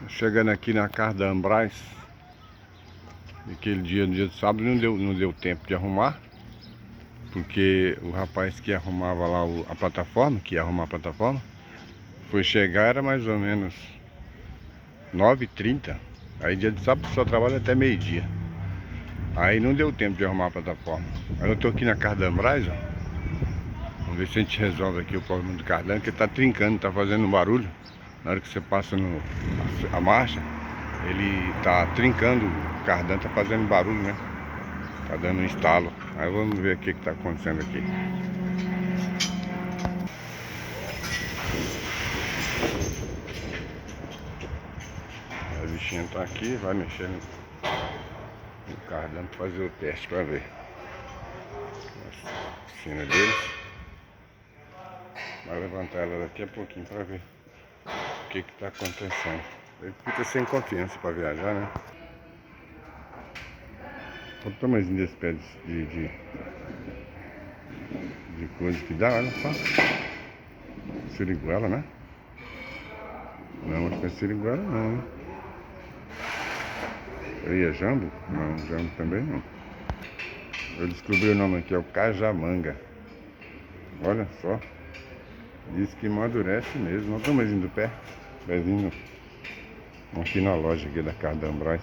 Chegando aqui na casa da Ambraz. Aquele dia, no dia de sábado, não deu tempo de arrumar. Porque o rapaz que arrumava lá a plataforma, que ia arrumar a plataforma, foi chegar, era mais ou menos 9h30. Aí dia de sábado só trabalha até meio-dia. Aí não deu tempo de arrumar a plataforma. Aí eu tô aqui na casa da Ambraz, ó. Vamos ver se a gente resolve aqui o problema do cardan, que ele tá trincando, tá fazendo um barulho. Na hora que você passa a marcha, ele tá trincando, o cardan tá fazendo barulho, né? Tá dando um estalo. Aí vamos ver o que tá acontecendo aqui. A bichinha tá aqui, vai mexendo no cardan pra fazer o teste pra ver. A oficina deles. Vai levantar ela daqui a pouquinho pra ver o que tá acontecendo. Ele fica sem confiança pra viajar, né? Olha o tamanhozinho desse pé de coisa que dá, olha só. Siriguela, né? Não, acho que é siriguela não, né? Aí é jambo? Não, jambo também não. Eu descobri o nome aqui, é o cajamanga. Olha só. Diz que amadurece mesmo. Olha o tamanhozinho do pé. Pezinho aqui na loja aqui da casa da Ambraz.